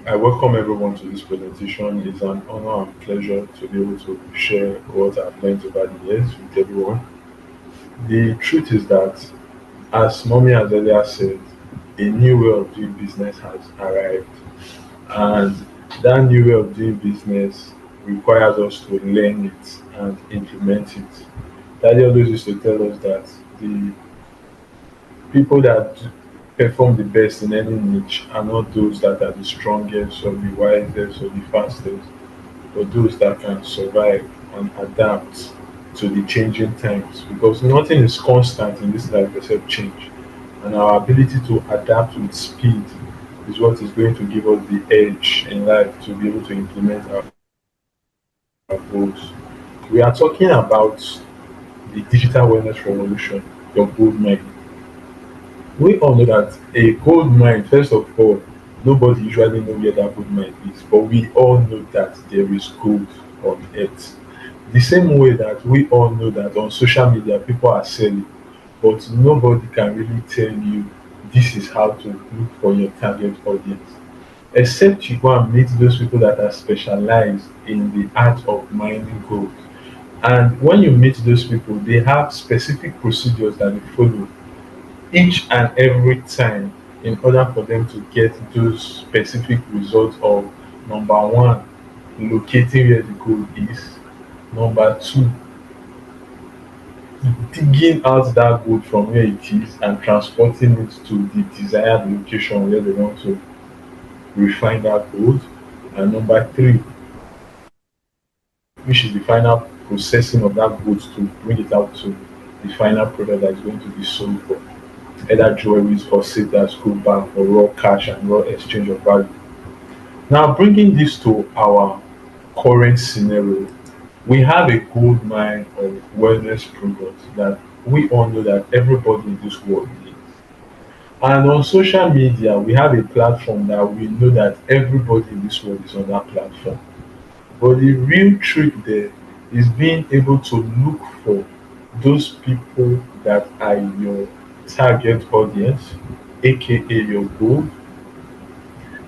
I welcome everyone to this presentation. It's an honor and pleasure to be able to share what I've learned over the years with everyone. The truth is that, as Mommy has earlier said, a new way of doing business has arrived, and that new way of doing business requires us to learn it and implement it. Daddy always used to tell us that the people that perform the best in any niche are not those that are the strongest or the wisest or the fastest, but those that can survive and adapt to the changing times. Because nothing is constant in this life except change. And our ability to adapt with speed is what is going to give us the edge in life to be able to implement our goals. We are talking about the digital wellness revolution, your gold mine. We all know that a gold mine, first of all, nobody usually know where that gold mine is, but we all know that there is gold on earth. The same way that we all know that on social media people are selling, but nobody can really tell you this is how to look for your target audience. Except you go and meet those people that are specialized in the art of mining gold. And when you meet those people, they have specific procedures that they follow each and every time in order for them to get those specific results of number one, locating where the gold is, number two, digging out that gold from where it is and transporting it to the desired location where they want to refine that gold, and number three, which is the final processing of that gold to bring it out to the final product that is going to be sold for either jewelries or saved as gold bar or raw cash and raw exchange of value. Now, bringing this to our current scenario, we have a gold mine of wellness products that we all know that everybody in this world needs. And on social media, we have a platform that we know that everybody in this world is on that platform. But the real trick there is being able to look for those people that are your target audience, aka your goal,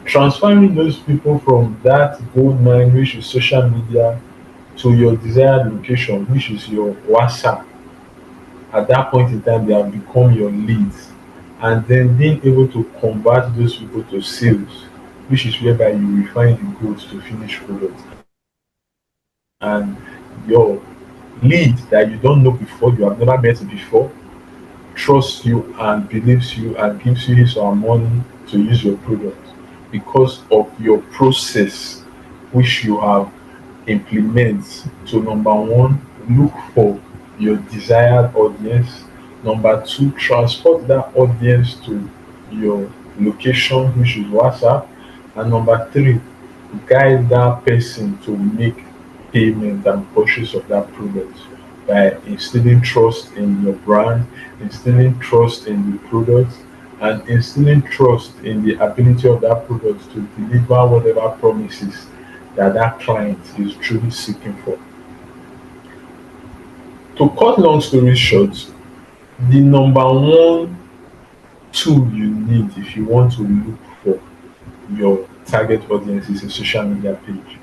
transferring those people from that gold mine, which is social media, to your desired location, which is your WhatsApp. At that point in time, they have become your leads. And then being able to convert those people to sales, which is whereby you refine the goods to finished products. And your lead that you don't know before, you have never met before, trusts you and believes you and gives you his or her money to use your product because of your process, which you have implement to number one, look for your desired audience. Number two, transport that audience to your location, which is WhatsApp. And number three, guide that person to make payment and purchase of that product by instilling trust in your brand, instilling trust in the product, and instilling trust in the ability of that product to deliver whatever promises that that client is truly seeking for. To cut long story short, the number one tool you need if you want to look for your target audience is a social media page.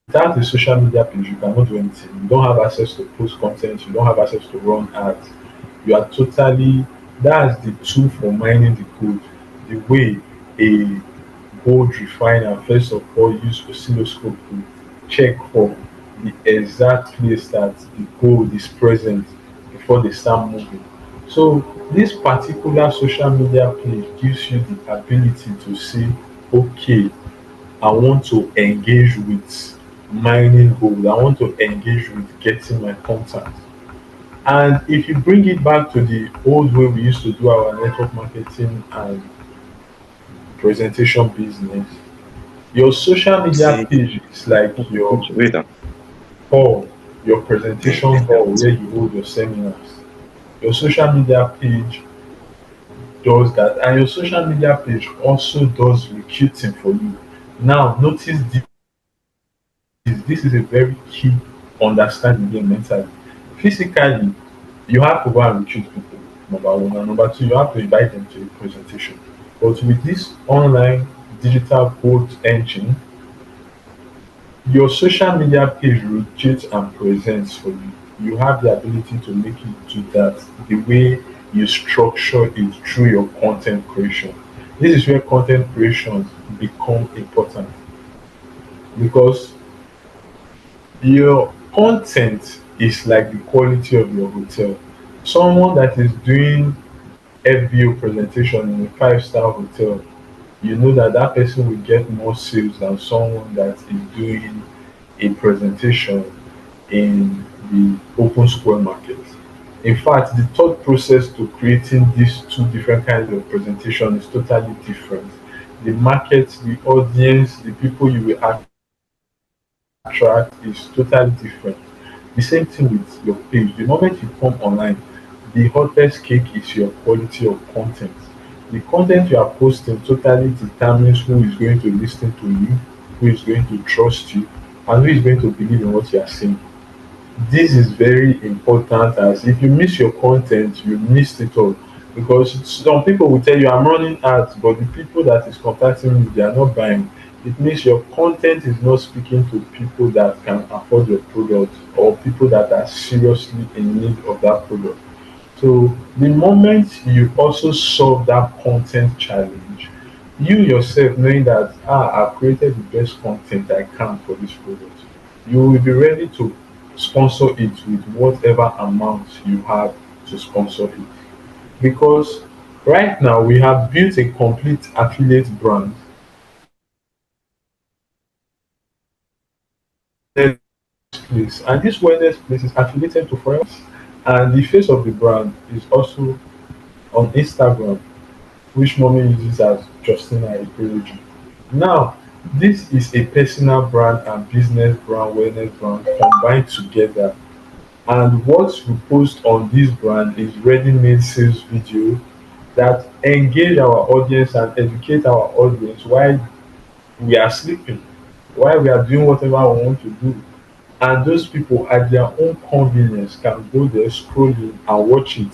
Without a social media page, you cannot do anything. You don't have access to post content, you don't have access to run ads. You are totally, that's the tool for mining the code. The way a gold refiner first of all use oscilloscope to check for the exact place that the gold is present before they start moving. So this particular social media page gives you the ability to say, okay, I want to engage with mining gold. I want to engage with getting my contact. And if you bring it back to the old way we used to do our network marketing and presentation business, your social media See, page is like your wait, hall, your presentation hall where you hold your seminars. Your social media page does that, and your social media page also does recruiting for you. Now, notice this is a very key understanding here mentally. Physically, you have to go and recruit people, number one. And number two, you have to invite them to a presentation. But with this online digital growth engine, your social media page rotates and presents for you. You have the ability to make it do that the way you structure it through your content creation. This is where content creations become important because your content is like the quality of your hotel. Someone that is doing FBO presentation in a five-star hotel, you know that that person will get more sales than someone that is doing a presentation in the open square market. In fact, the thought process to creating these two different kinds of presentation is totally different. The market, the audience, the people you will attract is totally different. The same thing with your page. The moment you come online, the hottest cake is your quality of content. The content you are posting totally determines who is going to listen to you, who is going to trust you, and who is going to believe in what you are saying. This is very important, as if you miss your content, you missed it all. Because some people will tell you I'm running ads, but the people that is contacting you, they are not buying. It means your content is not speaking to people that can afford your product, or people that are seriously in need of that product. So the moment you also solve that content challenge, you yourself knowing that I've created the best content I can for this product, you will be ready to sponsor it with whatever amount you have to sponsor it. Because right now we have built a complete affiliate brand place, and this wellness place is affiliated to Forever. And the face of the brand is also on Instagram, which mommy uses as Justina Epeloji. Now, this is a personal brand and business brand, wellness brand combined together. And what we post on this brand is ready-made sales video that engage our audience and educate our audience while we are sleeping, while we are doing whatever we want to do. And those people at their own convenience can go there, scroll in and watch it.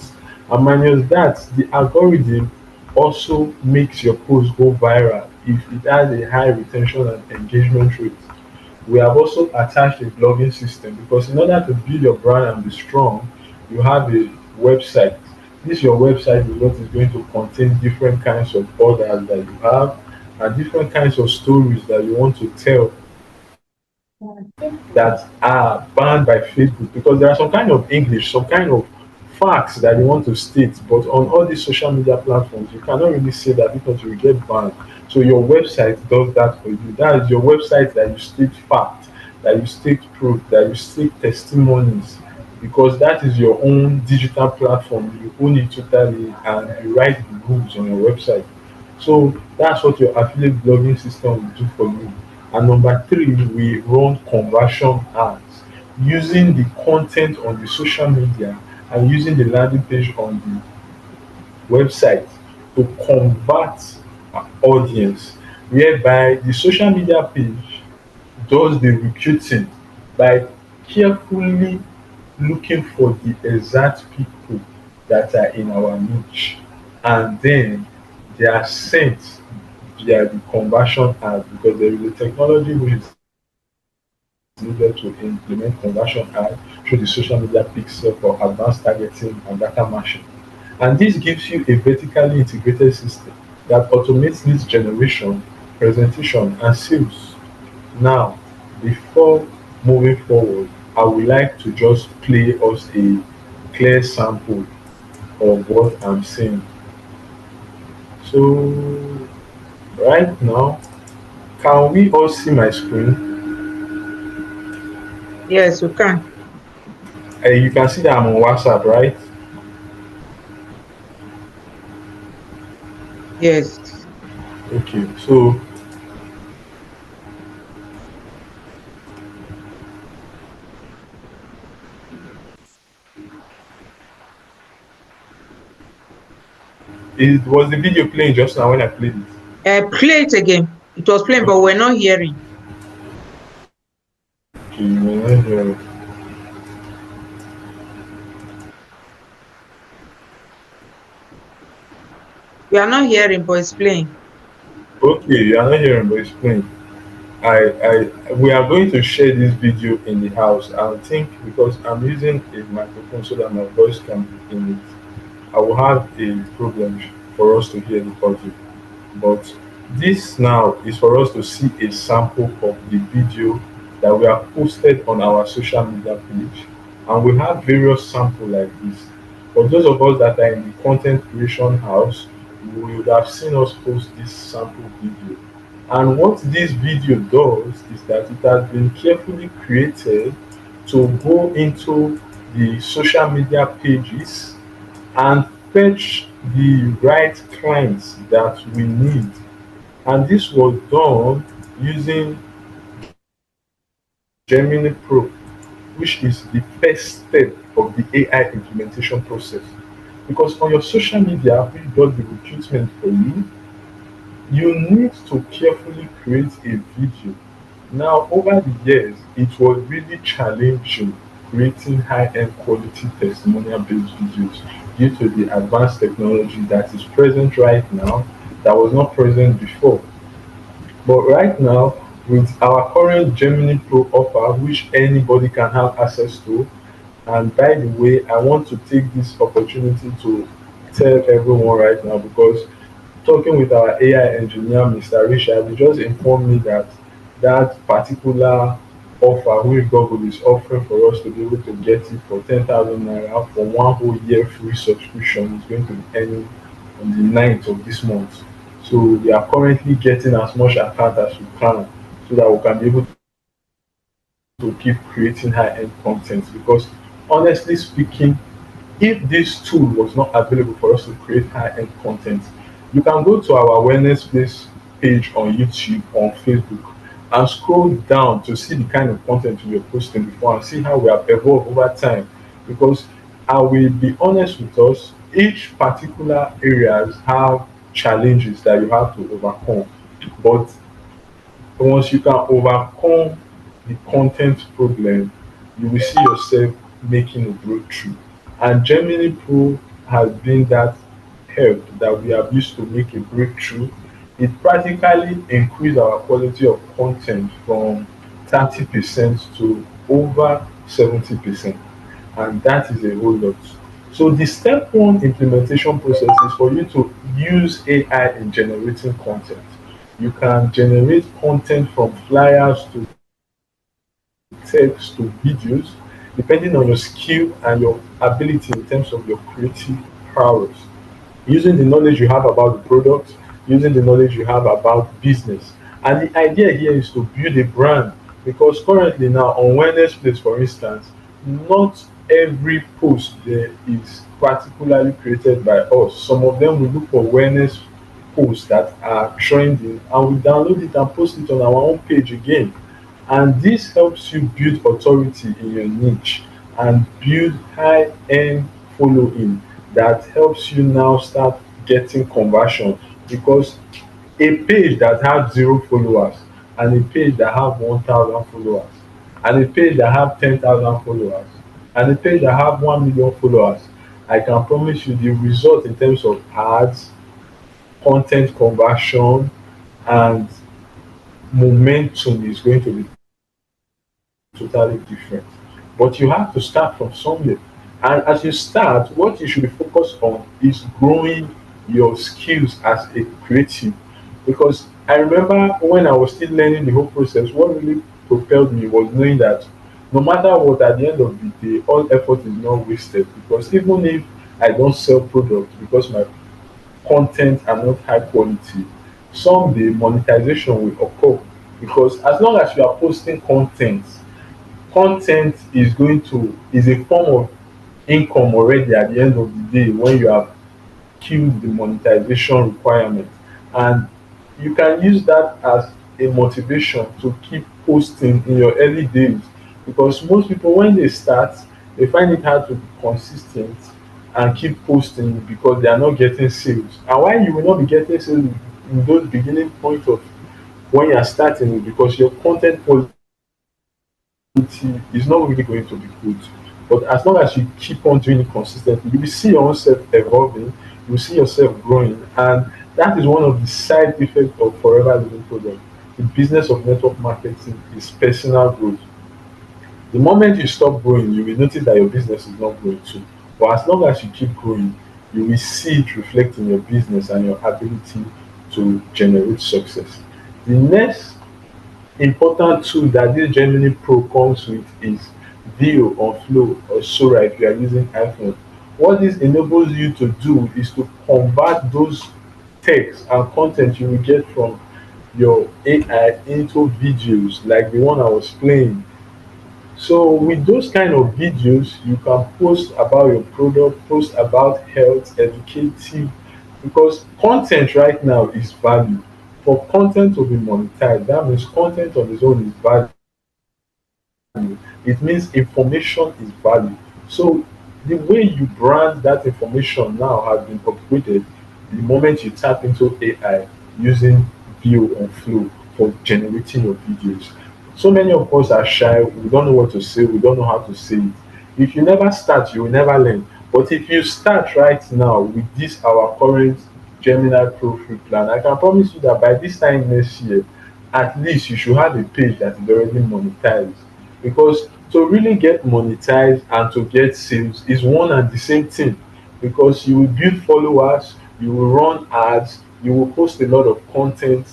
And minus that, the algorithm also makes your post go viral if it has a high retention and engagement rate. We have also attached a blogging system because in order to build your brand and be strong, you have a website. This your website is what is going to contain different kinds of orders that you have and different kinds of stories that you want to tell that are banned by Facebook, because there are some kind of English, some kind of facts that you want to state, but on all these social media platforms, you cannot really say that because you will get banned. So your website does that for you. That is your website that you state facts, that you state proof, that you state testimonies, because that is your own digital platform. You own it totally, and you write the rules on your website. So that's what your affiliate blogging system will do for you. And number three, we run conversion ads using the content on the social media and using the landing page on the website to convert our audience, whereby the social media page does the recruiting by carefully looking for the exact people that are in our niche, and then they are sent via the conversion ad, because there is a technology which is needed to implement conversion ad through the social media pixel for advanced targeting and data matching. And this gives you a vertically integrated system that automates lead generation, presentation, and sales. Now, before moving forward, I would like to just play us a clear sample of what I'm saying. So, right now, can we all see my screen? Yes, you can. You can see that I'm on WhatsApp, right? Yes. Okay, so it was the video playing just now when I played it. Play it again. It was playing, but we're Okay, not hearing. okay, you may not hear it. We are not hearing, but it's playing. Okay, you are not hearing, but explain. We are going to share this video in the house. I think because I'm using a microphone so that my voice can be in it, I will have a problem for us to hear the audio. But this now is for us to see a sample of the video that we have posted on our social media page, and we have various samples like this. For those of us that are in the content creation house, we would have seen us post this sample video. And what this video does is that it has been carefully created to go into the social media pages and fetch the right clients that we need. And this was done using Gemini Pro, which is the first step of the AI implementation process. Because on your social media, which does the recruitment for you need to carefully create a video. Now, over the years, it was really challenging creating high-end quality testimonial-based videos due to the advanced technology that is present right now that was not present before. But right now, with our current Gemini Pro offer, which anybody can have access to, and by the way, I want to take this opportunity to tell everyone right now because talking with our AI engineer, Mr. Richard, he just informed me that that particular offer which Google is offering for us to be able to get it for 10,000 naira for one whole year free subscription is going to be ending on the 9th of this month. So we are currently getting as much account as we can so that we can be able to keep creating high-end content because honestly speaking, if this tool was not available for us to create high-end content, you can go to our awareness place page on YouTube, on Facebook, and scroll down to see the kind of content we were posting before and see how we have evolved over time. Because I will be honest with us, each particular areas have challenges that you have to overcome. But once you can overcome the content problem, you will see yourself making a breakthrough. And Gemini Pro has been that help that we have used to make a breakthrough. It practically increased our quality of content from 30% to over 70%. And that is a whole lot. So the step one implementation process is for you to use AI in generating content. You can generate content from flyers to text to videos, depending on your skill and your ability in terms of your creative prowess. Using the knowledge you have about the product, using the knowledge you have about business. And the idea here is to build a brand because currently now on Wellness Place, for instance, not every post there is particularly created by us. Some of them we look for wellness posts that are trending and we download it and post it on our own page again. And this helps you build authority in your niche and build high end following that helps you now start getting conversion because a page that have 0 followers and a page that have 1,000 followers and a page that have 10,000 followers and a page that have 1 million followers, I can promise you the result in terms of ads, content conversion, and momentum is going to be totally different. But you have to start from somewhere. And as you start, what you should be focused on is growing your skills as a creative. Because I remember when I was still learning the whole process, what really propelled me was knowing that no matter what, at the end of the day, all effort is not wasted. Because even if I don't sell products because my content are not high quality, someday monetization will occur. Because as long as you are posting content is going to is a form of income already at the end of the day when you have killed the monetization requirement, and you can use that as a motivation to keep posting in your early days because most people when they start they find it hard to be consistent and keep posting because they are not getting sales. And why you will not be getting sales in those beginning points of when you are starting is because your content quality is not really going to be good. But as long as you keep on doing it consistently, you will see yourself evolving, you will see yourself growing, and That is one of the side effects of Forever Living Product. The business of network marketing is personal growth. The moment you stop growing, you will notice that your business is not growing too. But as long as you keep growing, you will see it reflect in your business and your ability to generate success. The next important tool that this Gemini Pro comes with is Veo on Flow or Sora if you are using iPhone. What this enables you to do is to convert those text and content you will get from your AI into videos like the one I was playing. So with those kind of videos, you can post about your product, post about health, educative, because content right now is value. For content to be monetized, that means content on its own is value. It means information is value. So the way you brand that information now has been upgraded the moment you tap into AI using View and Flow for generating your videos. So many of us are shy, we don't know what to say, we don't know how to say it. If you never start, you will never learn. But if you start right now with this our current Gemini Pro free plan, I can promise you that by this time next year, at least you should have a page that is already monetized. Because to really get monetized and to get sales is one and the same thing. Because you will build followers, you will run ads, you will post a lot of content,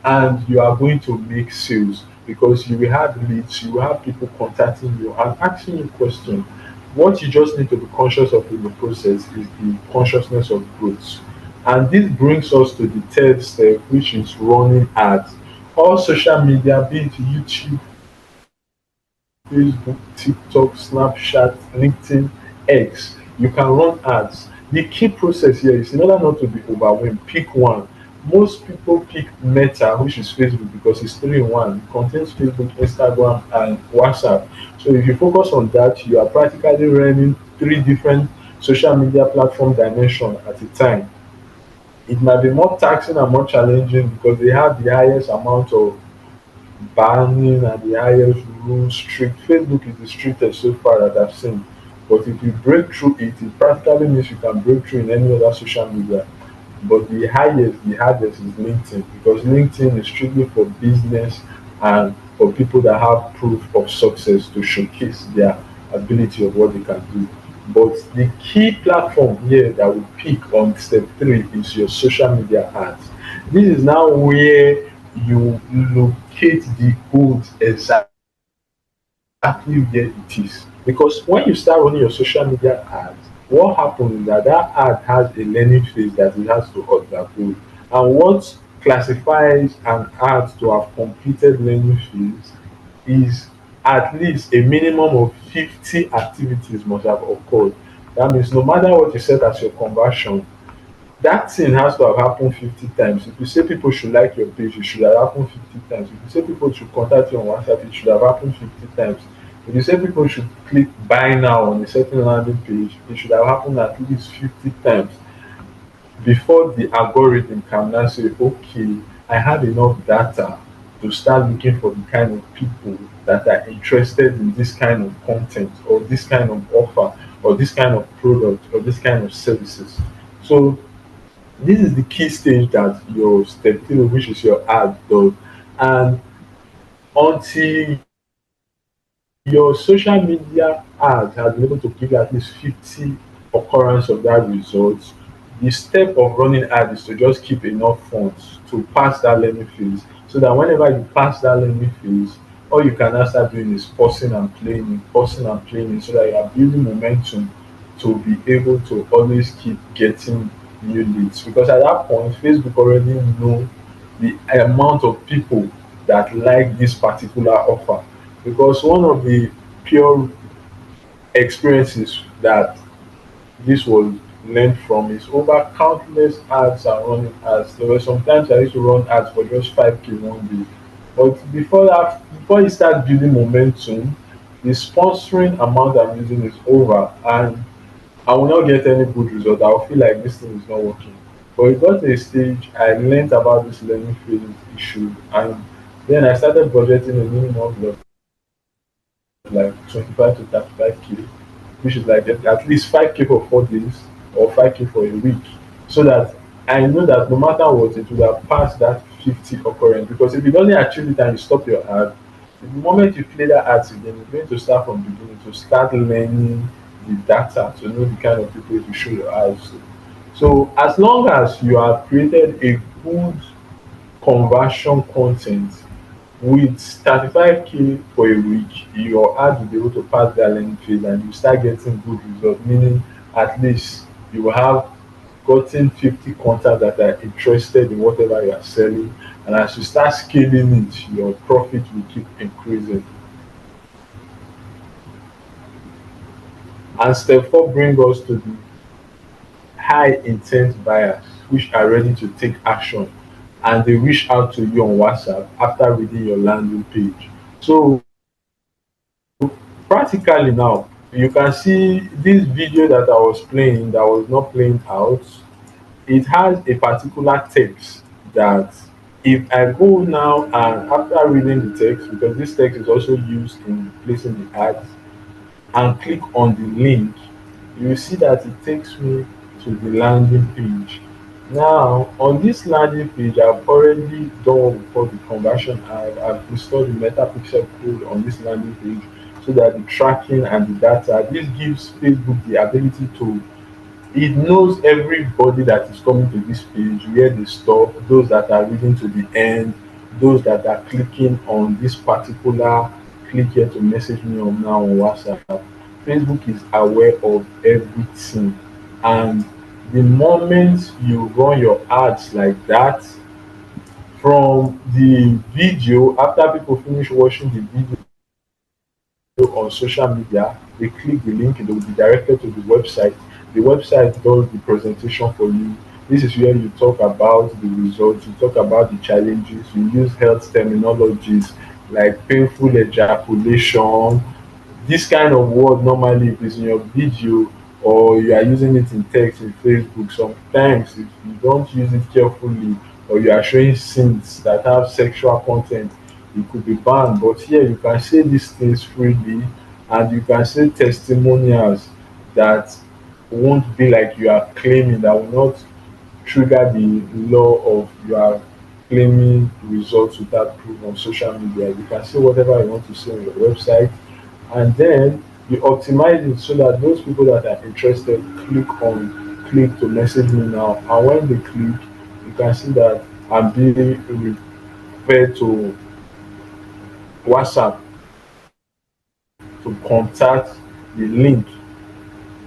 and you are going to make sales because you will have leads, you will have people contacting you and asking you questions. What you just need to be conscious of in the process is the consciousness of growth. And this brings us to the third step, which is running ads. All social media, be it YouTube, Facebook, TikTok, Snapchat, LinkedIn, X, you can run ads. The key process here is in order not to be overwhelmed, pick one. Most people pick Meta, which is Facebook, because it's three in one. It contains Facebook, Instagram, and WhatsApp. So if you focus on that, you are practically running three different social media platform dimension at a time. It might be more taxing and more challenging because they have the highest amount of banning and the highest rules strict. Facebook is the strictest so far that I've seen. But if you break through it, it practically means you can break through in any other social media. But the hardest is LinkedIn because LinkedIn is strictly for business and for people that have proof of success to showcase their ability of what they can do. But the key platform here that we pick on step three is your social media ads. This is now where you locate the gold exactly where it is. Because when you start running your social media ads, what happens is that that ad has a learning phase that it has to undergo. And what classifies an ad to have completed learning phase is at least a minimum of 50 activities must have occurred. That means no matter what you set as your conversion, that thing has to have happened 50 times. If you say people should like your page, it should have happened 50 times. If you say people should contact you on WhatsApp, it should have happened 50 times. If you say people should click buy now on a certain landing page, it should have happened at least 50 times before the algorithm can now say, okay, I have enough data to start looking for the kind of people that are interested in this kind of content or this kind of offer or this kind of product or this kind of services. So this is the key stage that your step three, which is your ad, does. And until your social media ad has been able to give you at least 50 occurrence of that result, the step of running ad is to just keep enough funds to pass that learning phase so that whenever you pass that learning phase, all you can now start doing is pausing and playing so that you are building momentum to be able to always keep getting new leads. Because at that point, Facebook already know the amount of people that like this particular offer. Because one of the pure experiences that this was learned from is over countless ads and running ads. There were sometimes I used to run ads for just 5K one day. But before that, before you start building momentum, the sponsoring amount I'm using is over and I will not get any good result. I will feel like this thing is not working. But it got to a stage I learned about this learning phase issue and then I started budgeting a minimum of like 25 to 35K, which is like at least 5K for 4 days or 5K for a week, so that I know that no matter what, it would have passed that 50 occurrence, because if you don't achieve it and you stop your ad, the moment you play that ads again, you're going to start from the beginning to start learning the data to know the kind of people you show your ads to. So as long as you have created a good conversion content with 35K for a week, your ad will be able to pass that learning phase and you start getting good results, meaning at least you will have gotten 50 contacts that are interested in whatever you are selling. And as you start scaling it, your profit will keep increasing. And step four brings us to the high intent buyers, which are ready to take action, and they reach out to you on WhatsApp after reading your landing page. So practically now, you can see this video that I was playing that was not playing out. It has a particular text that if I go now and after reading the text, because this text is also used in placing the ads, and click on the link, you will see that it takes me to the landing page. Now, on this landing page, I've already done what we call the conversion. I've installed the Metapixel code on this landing page so that the tracking and the data, this gives Facebook the ability to, it knows everybody that is coming to this page, where they stop, those that are reading to the end, those that are clicking on this particular click here to message me on now on WhatsApp. Facebook is aware of everything. And the moment you run your ads like that, from the video, after people finish watching the video on social media, they click the link, they will be directed to the website. The website does the presentation for you. This is where you talk about the results, you talk about the challenges, you use health terminologies like painful ejaculation. This kind of word normally if it's in your video or you are using it in text in Facebook, sometimes if you don't use it carefully or you are showing scenes that have sexual content, it could be banned. But here you can say these things freely, and you can say testimonials that won't be like you are claiming, that will not trigger the law of you are claiming results without proof on social media. You can say whatever you want to say on your website, and then you optimize it so that those people that are interested click to message me now, and when they click, you can see that I'm being referred to WhatsApp to contact the link,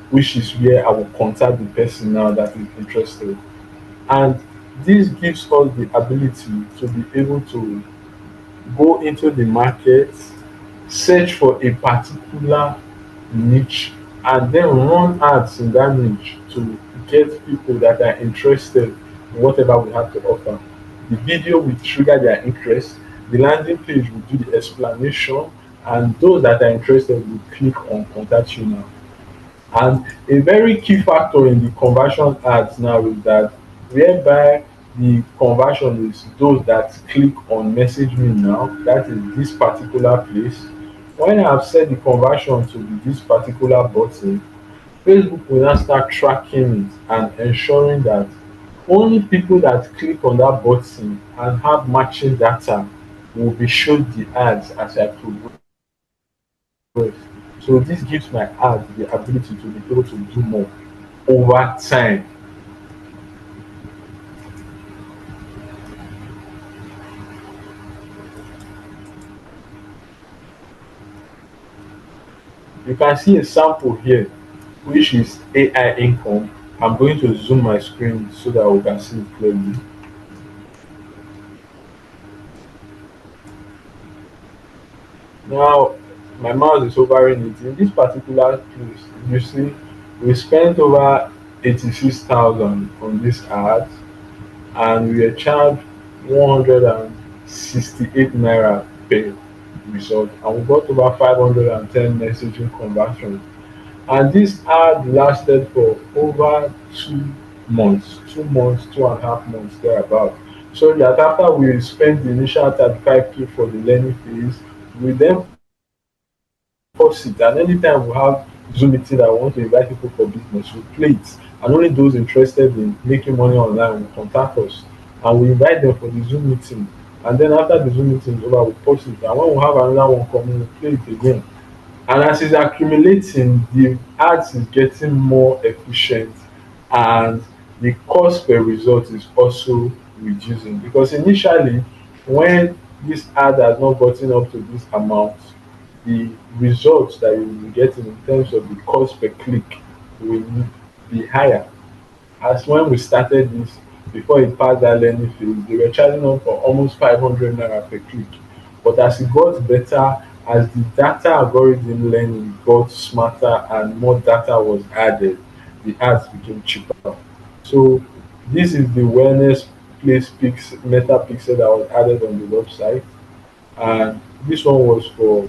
which is where I will contact the person now that is interested. And this gives us the ability to be able to go into the market, search for a particular niche, and then run ads in that niche to get people that are interested in whatever we have to offer. The video will trigger their interest, the landing page will do the explanation, and those that are interested will click on contact you now. And a very key factor in the conversion ads now is that whereby the conversion is those that click on message me now, that is this particular place. When I have set the conversion to be this particular button, Facebook will now start tracking it and ensuring that only people that click on that button and have matching data will be shown the ads as I progress. So this gives my ad the ability to be able to do more over time. You can see a sample here, which is AI income. I'm going to zoom my screen so that we can see it clearly. Now, my mouse is hovering it. In this particular place, you see, we spent over 86,000 on this ad, and we are charged 168 naira per result, and we got over 510 messaging conversions. And this ad lasted for over 2 months, 2 months, 2.5 months thereabout. So that after we spent the initial 35K for the learning phase, we then pause it. And anytime we have Zoom meeting that we want to invite people for business, we play it. And only those interested in making money online will contact us. And we invite them for the Zoom meeting. And then after the Zoom meeting is over, we pause it. And when we have another one coming, we play it again. And as it's accumulating, the ads is getting more efficient, and the cost per result is also reducing. Because initially, when this ad has not gotten up to this amount, the results that you will be getting in terms of the cost per click will be higher. As when we started this, before it passed that learning phase, they were charging us for almost 500 naira per click. But as it got better, as the data algorithm learning got smarter and more data was added, the ads became cheaper. So this is the wellness place meta pixel that was added on the website. And this one was for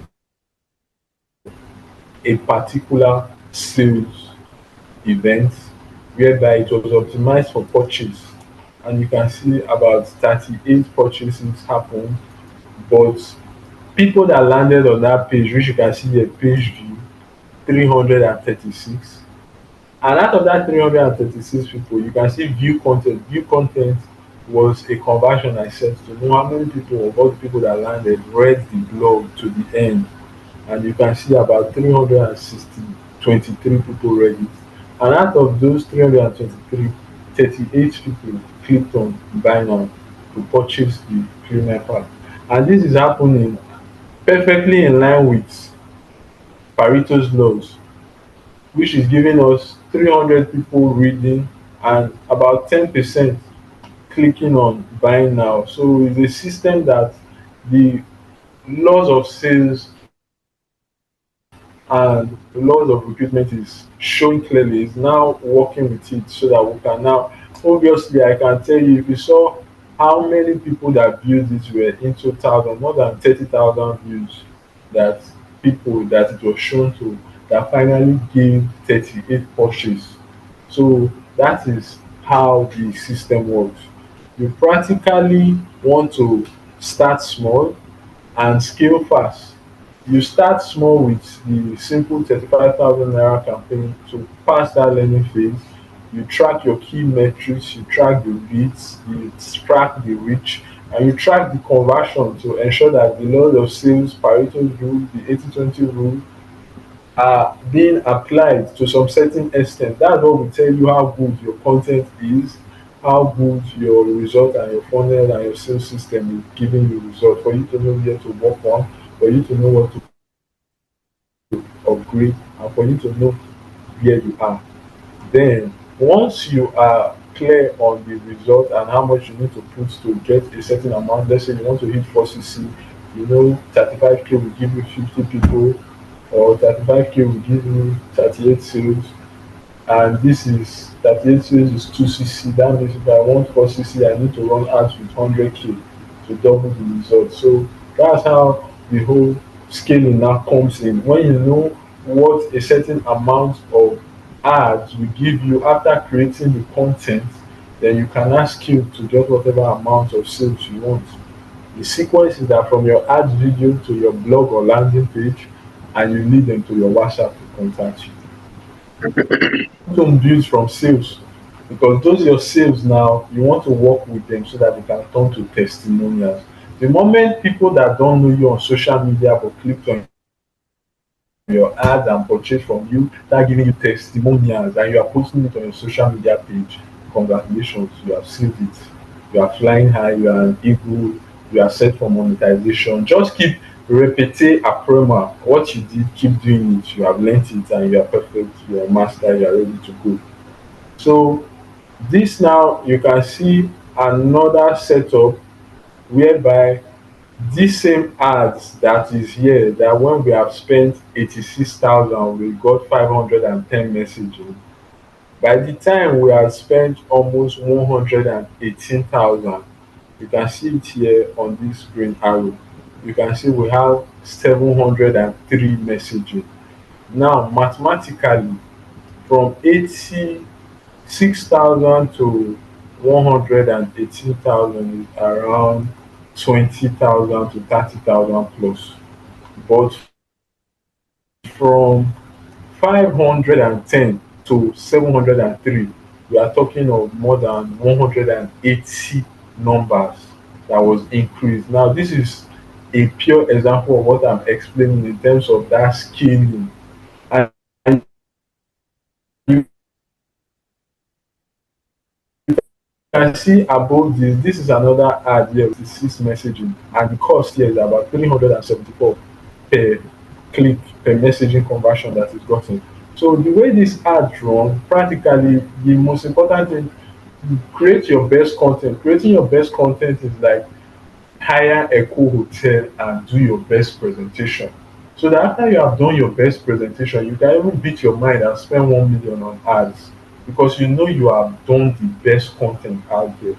a particular sales event whereby it was optimized for purchase, and you can see about 38 purchases happened. But people that landed on that page, which you can see the page view, 336. And out of that 336 people, you can see view content. View content was a conversion I set to know how many people, of all the people that landed, read the blog to the end. And you can see about 360 23 people read it. And out of those 323, 38 people clicked on buy now to purchase the premium pack. And this is happening perfectly in line with Pareto's laws, which is giving us 300 people reading and about 10% clicking on buy now. So it's a system that the laws of sales and the laws of recruitment is showing clearly, is now working with it so that we can now, obviously I can tell you, if you saw how many people that viewed it were into thousand, more than 30,000 views, that people that it was shown to, that finally gave 38 pushes. So that is how the system works. You practically want to start small and scale fast. You start small with the simple 35,000 naira campaign to pass that learning phase. You track your key metrics, you track the leads, you track the reach, and you track the conversion to ensure that the laws of sales, Pareto's rule, the 80-20 rule are being applied to some certain extent. That's what will tell you how good your content is, how good your result and your funnel and your sales system is giving you result, for you to know where to work on, for you to know what to upgrade, and for you to know where you are. Then once you are clear on the result and how much you need to put to get a certain amount, let's say you want to hit 4cc, you know 35k will give you 50 people, or 35k will give you 38 sales, and this is 38 sales is 2cc. That means if I want 4cc, I need to run ads with 100k to double the result. So that's how the whole scaling now comes in. When you know what a certain amount of ads will give you after creating the content, then you can now scale to get whatever amount of sales you want. The sequence is that from your ad video to your blog or landing page, and you lead them to your WhatsApp to contact you. Don't build from sales, because those your sales now, you want to work with them so that they can turn to testimonials. The moment people that don't know you on social media but clicked on your ad and purchase from you, start giving you testimonials, and you are posting it on your social media page, congratulations, you have saved it. You are flying high, you are an eagle, you are set for monetization. Just keep repete aprema. What you did, keep doing it. You have learnt it and you are perfect, you are master, you are ready to go. So this now you can see another setup whereby this same ads that is here, that when we have spent 86,000, we got 510 messaging. By the time we have spent almost 118,000, you can see it here on this green arrow. You can see we have 703 messaging. Now, mathematically, from 86,000 to 118,000 is around 20,000 to 30,000 plus. But from 510 to 703, we are talking of more than 180 numbers that was increased. Now, this is a pure example of what I'm explaining in terms of that scaling. And you can see above this is another ad here with the six messaging, and the cost here is about 374 per click per messaging conversion that is gotten. So the way this ad run, practically the most important thing, you create your best content. Creating your best content is like hire a hotel and do your best presentation. So that after you have done your best presentation, you can even beat your mind and spend 1 million on ads because you know you have done the best content out there.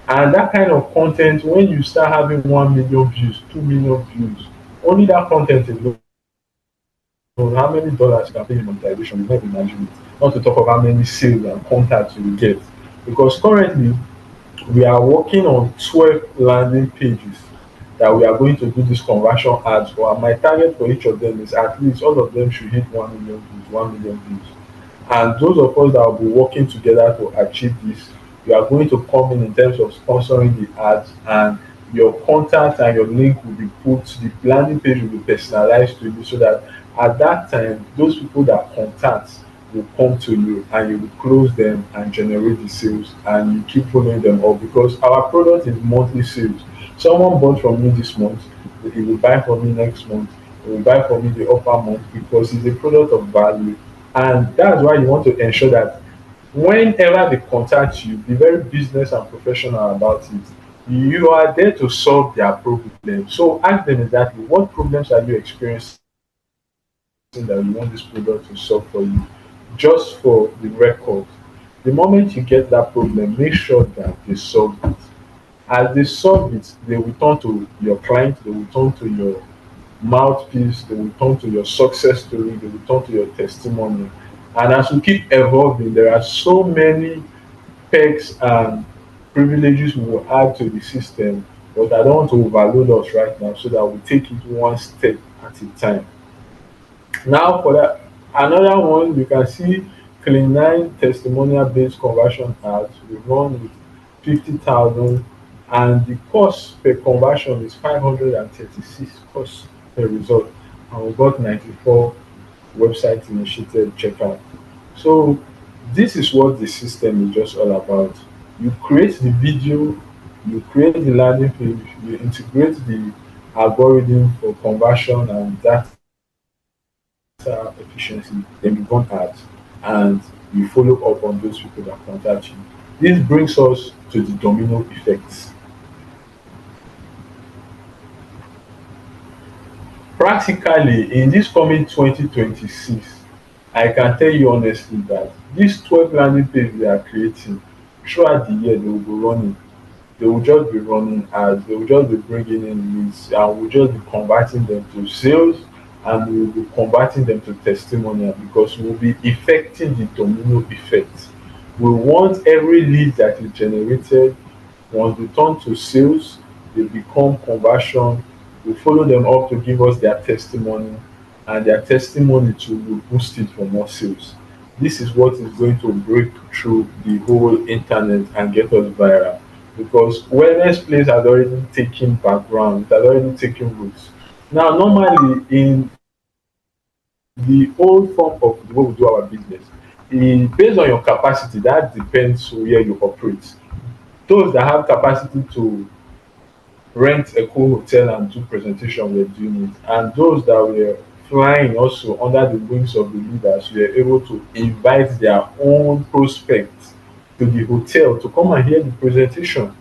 And that kind of content, when you start having 1 million views, 2 million views, only that content alone, how many dollars you can pay in monetization, you never imagine it. Not to talk of how many sales and contacts you will get. Because currently we are working on 12 landing pages that we are going to do this conversion ads for. And my target for each of them is at least all of them should hit 1 million views, 1 million views. And those of us that will be working together to achieve this, you are going to come in terms of sponsoring the ads, and your contact and your link will be put, the landing page will be personalized to you so that at that time, those people that contact will come to you and you will close them and generate the sales, and you keep following them up because our product is monthly sales. Someone bought from me this month, he will buy from me next month, he will buy from me the upper month because it's a product of value. And that's why you want to ensure that whenever they contact you, be very business and professional about it. You are there to solve their problem. So ask them exactly what problems are you experiencing that you want this product to solve for you. Just for the record, the moment you get that problem, make sure that they solve it. As they solve it, they will turn to your client, they will turn to your mouthpiece, they will turn to your success story, they will turn to your testimony. And as we keep evolving, there are so many perks and privileges we will add to the system, but I don't want to overload us right now so that we take it one step at a time. Now for that, another one you can see Clean 9 testimonial based conversion ads. We run with 50,000 and the cost per conversion is 536 cost per result, and we got 94 website initiated checkout. So this is what the system is just all about. You create the video, you create the landing page, you integrate the algorithm for conversion and data efficiency, then you run ads and you follow up on those people that contact you. This brings us to the domino effects. Practically, in this coming 2026, I can tell you honestly that these 12 landing pages we are creating throughout the year, they will be running. They will just be running ads, they will just be bringing in leads, and we'll just be converting them to sales, and we'll be converting them to testimonial because we'll be effecting the domino effect. We want every lead that is generated, once they turn to sales, they become conversion. We follow them up to give us their testimony, and their testimony to will boost it for more sales. This is what is going to break through the whole internet and get us viral because wellness place has already taken background, it has already taken roots. Now, normally in the old form of the way we do our business, based on your capacity, that depends where you operate. Those that have capacity to rent a cool hotel and do presentation were doing it, and those that were flying also under the wings of the leaders were able to invite their own prospects to the hotel to come and hear the presentation.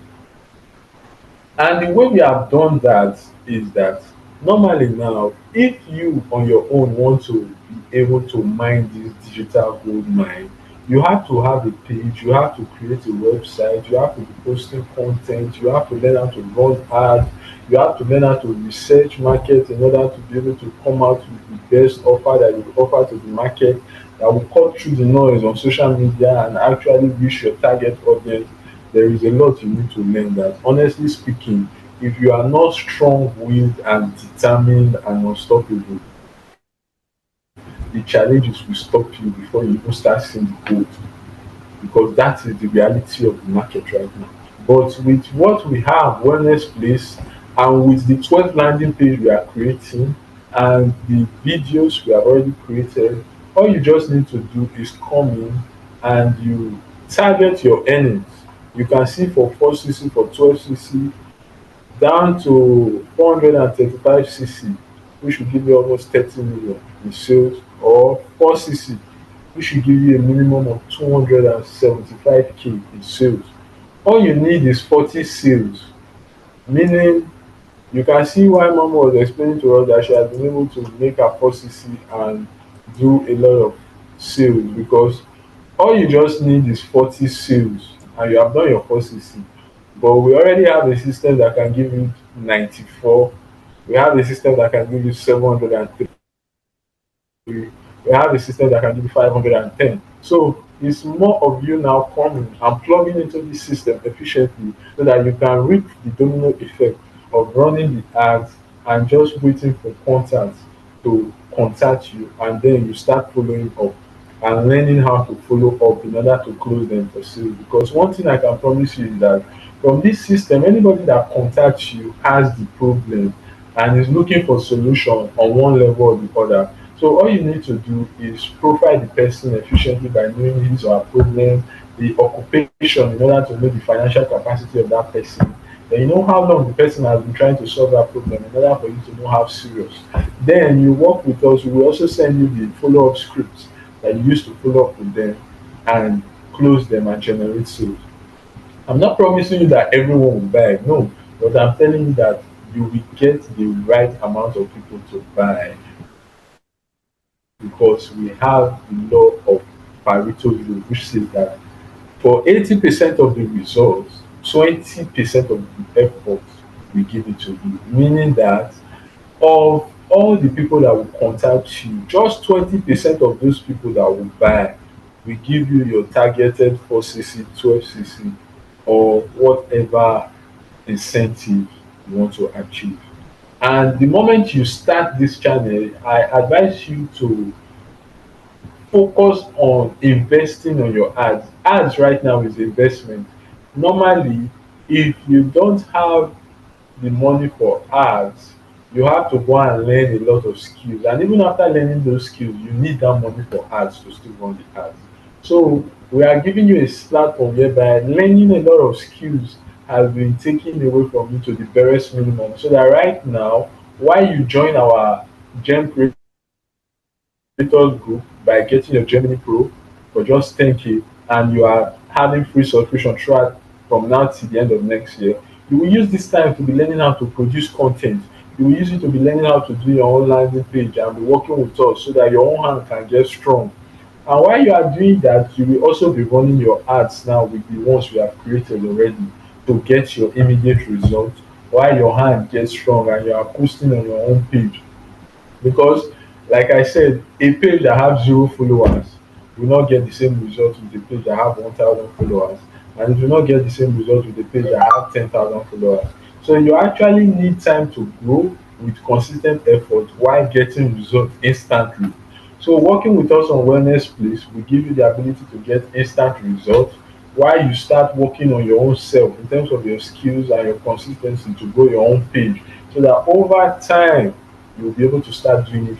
And the way we have done that is that normally now, if you on your own want to be able to mine this digital gold mine, you have to have a page, you have to create a website, you have to be posting content, you have to learn how to run ads, you have to learn how to research market in order to be able to come out with the best offer that you offer to the market that will cut through the noise on social media and actually reach your target audience. There is a lot you need to learn that honestly speaking, if you are not strong willed and determined and unstoppable, the challenges will stop you before you even start seeing the gold, because that is the reality of the market right now. But with what we have, Wellness Place, and with the 12th landing page we are creating and the videos we have already created, all you just need to do is come in and you target your earnings. You can see for 4cc, for 12cc, down to 435cc, which will give you almost 30 million in sales, or 4cc, which will give you a minimum of 275k in sales. All you need is 40 sales, meaning you can see why Mama was explaining to us that she has been able to make her 4cc and do a lot of sales, because all you just need is 40 sales and you have done your 4cc. But we already have a system that can give you 94. We have a system that can give you 703. We have a system that can give you 510. So it's more of you now coming and plugging into the system efficiently so that you can reap the domino effect of running the ads and just waiting for contacts to contact you, and then you start following up and learning how to follow up in order to close them for sale. Because one thing I can promise you is that from this system, anybody that contacts you has the problem and is looking for solution on one level or the other. So all you need to do is profile the person efficiently by knowing his or her problem, the occupation, in order to know the financial capacity of that person. Then you know how long the person has been trying to solve that problem in order for you to know how serious. Then you work with us. We will also send you the follow-up scripts that you use to follow up with them and close them and generate sales. I'm not promising you that everyone will buy, no, but I'm telling you that you will get the right amount of people to buy, because we have the law of Pareto's rule, which says that for 80% of the results, 20% of the effort we give it to you. Meaning that of all the people that will contact you, just 20% of those people that will buy will give you your targeted 4cc, 12cc, or whatever incentive you want to achieve. And the moment you start this channel, I advise you to focus on investing on your ads. Ads right now is investment. Normally, if you don't have the money for ads, you have to go and learn a lot of skills. And even after learning those skills, you need that money for ads to still run the ads. So we are giving you a platform whereby learning a lot of skills has been taken away from you to the barest minimum. So that right now, while you join our Gem Creators group by getting your Gemini Pro for just 10k, and you are having free subscription throughout from now till the end of next year, you will use this time to be learning how to produce content. You will use it to be learning how to do your own landing page and be working with us so that your own hand can get strong. And while you are doing that, you will also be running your ads now with the ones we have created already to get your immediate result while your hand gets strong and you are posting on your own page. Because, like I said, a page that have 0 followers will not get the same result with a page that have 1,000 followers, and it will not get the same result with a page that have 10,000 followers. So you actually need time to grow with consistent effort while getting results instantly. So working with us on Wellness Place will give you the ability to get instant results while you start working on your own self in terms of your skills and your consistency to grow your own page, so that over time you'll be able to start doing it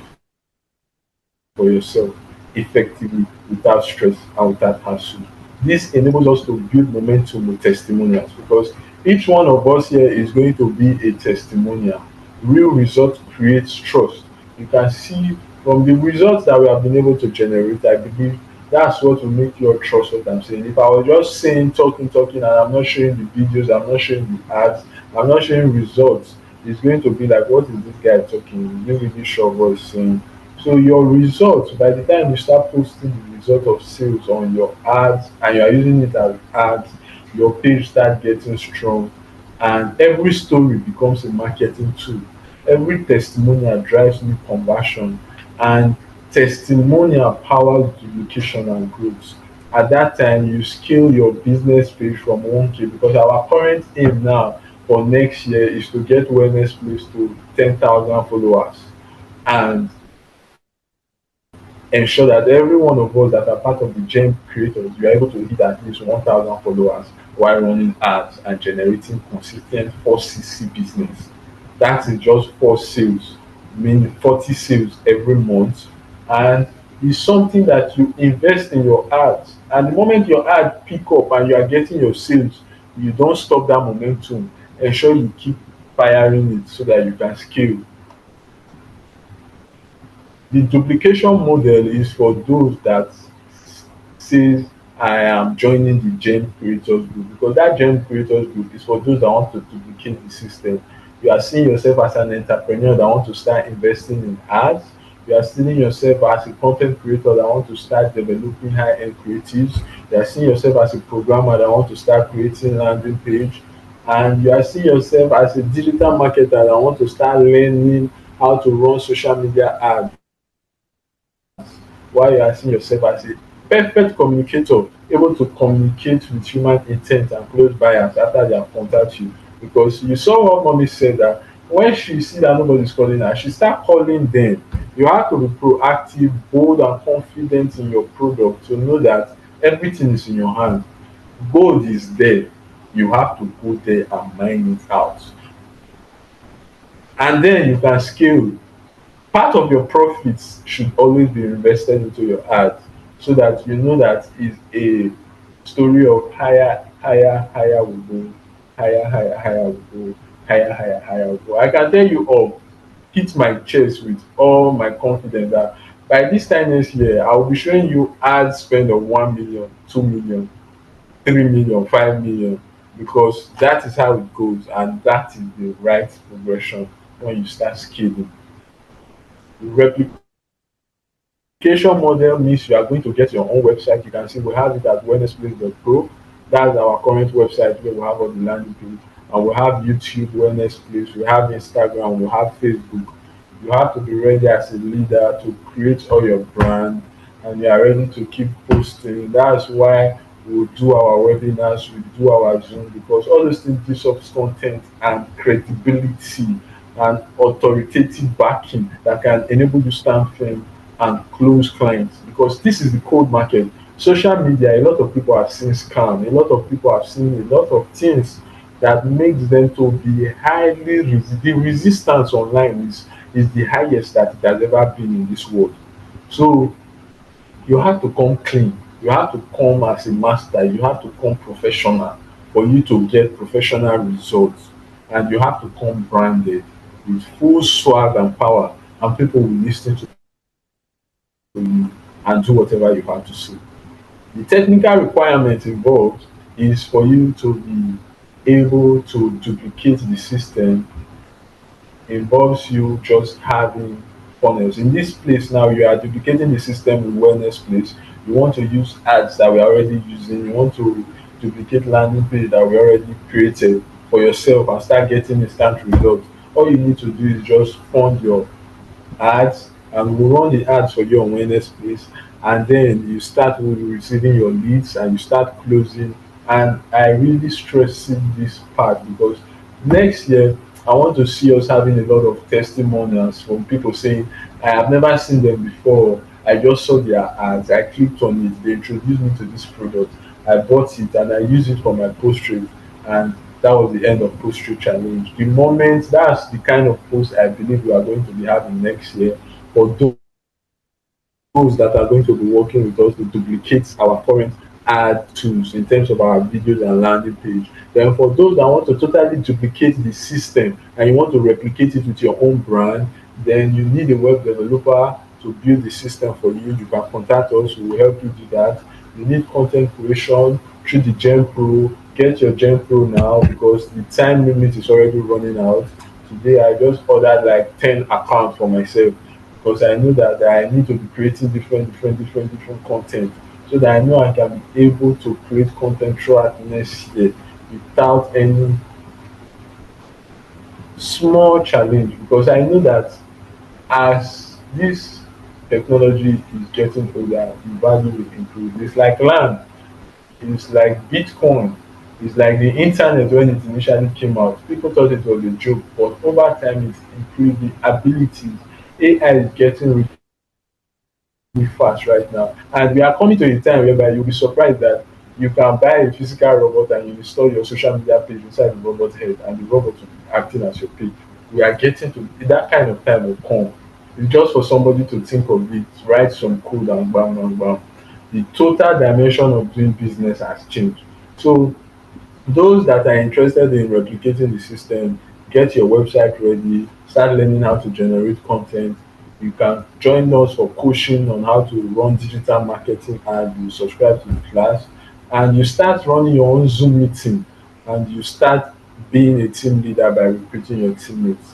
for yourself effectively without stress and without hassle. This enables us to build momentum with testimonials, because each one of us here is going to be a testimonial. Real results creates trust. You can see from the results that we have been able to generate, I believe that's what will make you trust what I'm saying. If I was just saying, talking, and I'm not showing the videos, I'm not showing the ads, I'm not showing results, it's going to be like, what is this guy talking? He's really sure what he's saying. So your results, by the time you start posting the result of sales on your ads and you are using it as ads, your page start getting strong, and every story becomes a marketing tool. Every testimonial drives new conversion, and testimonial powers duplication and growth. At that time, you scale your business page from 1k, because our current aim now for next year is to get Wellness Place to 10,000 followers. And ensure that every one of us that are part of the gem creators, we are able to hit at least 1,000 followers while running ads and generating consistent 4cc business. That is just 4 sales, meaning 40 sales every month. And it's something that you invest in your ads. And the moment your ad pick up and you are getting your sales, you don't stop that momentum. Ensure you keep firing it so that you can scale. The duplication model is for those that says I am joining the Gem Creators Group, because that Gem Creators Group is for those that want to duplicate the system. You are seeing yourself as an entrepreneur that want to start investing in ads. You are seeing yourself as a content creator that want to start developing high-end creatives. You are seeing yourself as a programmer that want to start creating landing page. And you are seeing yourself as a digital marketer that want to start learning how to run social media ads, while you are seeing yourself as a perfect communicator, able to communicate with human intent and close buyers after they have contacted you. Because you saw what mommy said, that when she see that nobody's calling her, she start calling them. You have to be proactive, bold, and confident in your product to know that everything is in your hand. Gold is there. You have to go there and mine it out. And then you can scale. Part of your profits should always be invested into your ads, so that you know that is a story of higher will go, higher will go, higher will go. I can tell you all, hit my chest with all my confidence that by this time next year I will be showing you ad spend of 1 million, 2 million, 3 million, 5 million, because that is how it goes and that is the right progression when you start scaling. Replication model means you are going to get your own website. You can see we have it at wellnessplace.pro. That's our current website where we have all the landing page. And we have YouTube, Wellness Place, we have Instagram, we have Facebook. You have to be ready as a leader to create all your brand, and you are ready to keep posting. That's why we do our webinars, we do our Zoom, because all those things gives us content and credibility and authoritative backing that can enable you stand firm and close clients, because this is the cold market. Social media, a lot of people have seen scam, a lot of people have seen a lot of things that makes them to be the resistance online is the highest that it has ever been in this world. So you have to come clean, you have to come as a master, you have to come professional for you to get professional results, and you have to come branded with full swag and power, and people will listen to you and do whatever you have to say. The technical requirement involved is for you to be able to duplicate the system. Involves you just having funnels. In this place now, you are duplicating the system with Wellness Place. You want to use ads that we're already using. You want to duplicate landing page that we already created for yourself and start getting instant results. All you need to do is just fund your ads, and we'll run the ads for you on Wellness Place, and then you start with receiving your leads and you start closing. And I really stressing this part because next year I want to see us having a lot of testimonials from people saying, I have never seen them before. I just saw their ads, I clicked on it, they introduced me to this product, I bought it and I use it for my post trade, and that was the end of post trade challenge. The moment that's the kind of post I believe we are going to be having next year for those that are going to be working with us to duplicate our current ad tools in terms of our videos and landing page. Then for those that want to totally duplicate the system and you want to replicate it with your own brand, then you need a web developer to build the system for you. You can contact us, we will help you do that. You need content creation through the Gen Pro. Get your Gen Pro now because the time limit is already running out. Today I just ordered like 10 accounts for myself because I know that I need to be creating different content, so that I know I can be able to create content throughout next year without any small challenge, because I know that as this technology is getting older, the value will improve. It's like land, it's like Bitcoin, it's like the internet when it initially came out. People thought it was a joke, but over time it's improved the abilities. AI is getting fast right now. And we are coming to a time whereby you'll be surprised that you can buy a physical robot and you install your social media page inside the robot head and the robot will be acting as your page. We are getting to that kind of time will come. It's just for somebody to think of it, write some code and bam bam bam. The total dimension of doing business has changed. So those that are interested in replicating the system, get your website ready, start learning how to generate content. You can join us for coaching on how to run digital marketing and you subscribe to the class and you start running your own Zoom meeting and you start being a team leader by recruiting your teammates.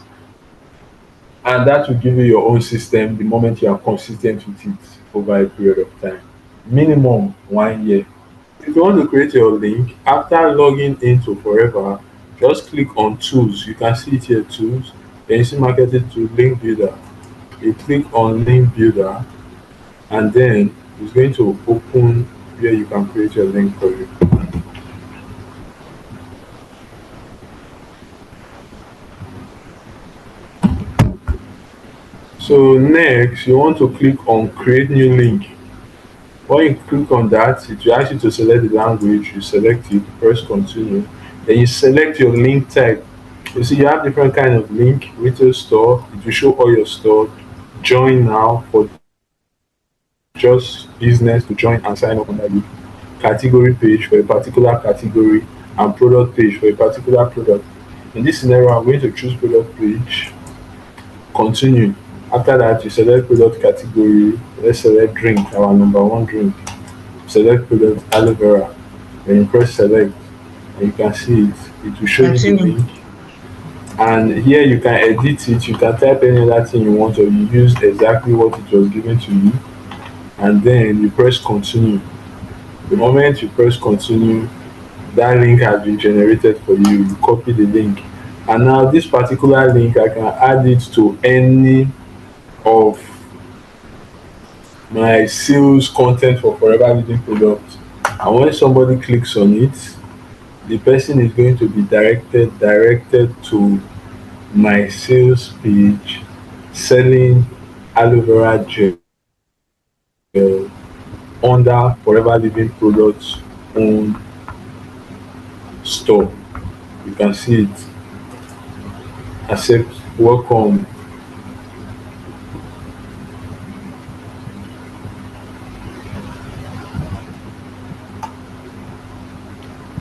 And that will give you your own system the moment you are consistent with it over a period of time. Minimum 1 year. If you want to create your link, after logging into Forever, just click on Tools. You can see it here, Tools. Then you see Marketing to Link Builder. You click on Link Builder, and then it's going to open where you can create your link for you. So next, you want to click on Create New Link. When you click on that, it will ask you to select the language. You select it, press continue. Then you select your link type. You see you have different kind of link, retail store, it will show all your store, join now for just business to join and sign up on that link, category page for a particular category, and product page for a particular product. In this scenario, I'm going to choose product page, continue. After that, you select product category. Let's select drink, our number one drink. Select product aloe vera. Then you press select, and you can see it. It will show you the Continue. link. And here you can edit it. You can type any other thing you want, or you use exactly what it was given to you. And then you press continue. The moment you press continue, that link has been generated for you. You copy the link. And now this particular link, I can add it to any of my sales content for Forever Living product. And when somebody clicks on it, the person is going to be directed to my sales page selling aloe vera gel under Forever Living products own store. You can see it. Accept, welcome.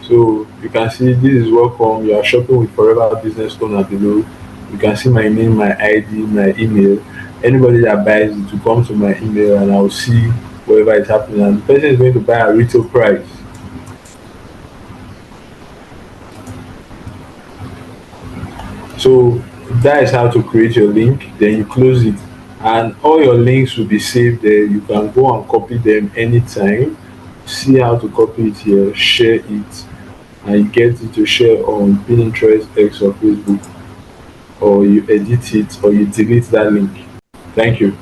So you can see this is welcome. You are shopping with Forever Business Owner below. You can see my name, my ID, my email. Anybody that buys it will come to my email and I'll see whatever is happening. And the person is going to buy a retail price. So that is how to create your link. Then you close it, and all your links will be saved there. You can go and copy them anytime. See how to copy it here, share it, and you get it to share on Pinterest, X, or Facebook, or you edit it, or you delete that link. Thank you.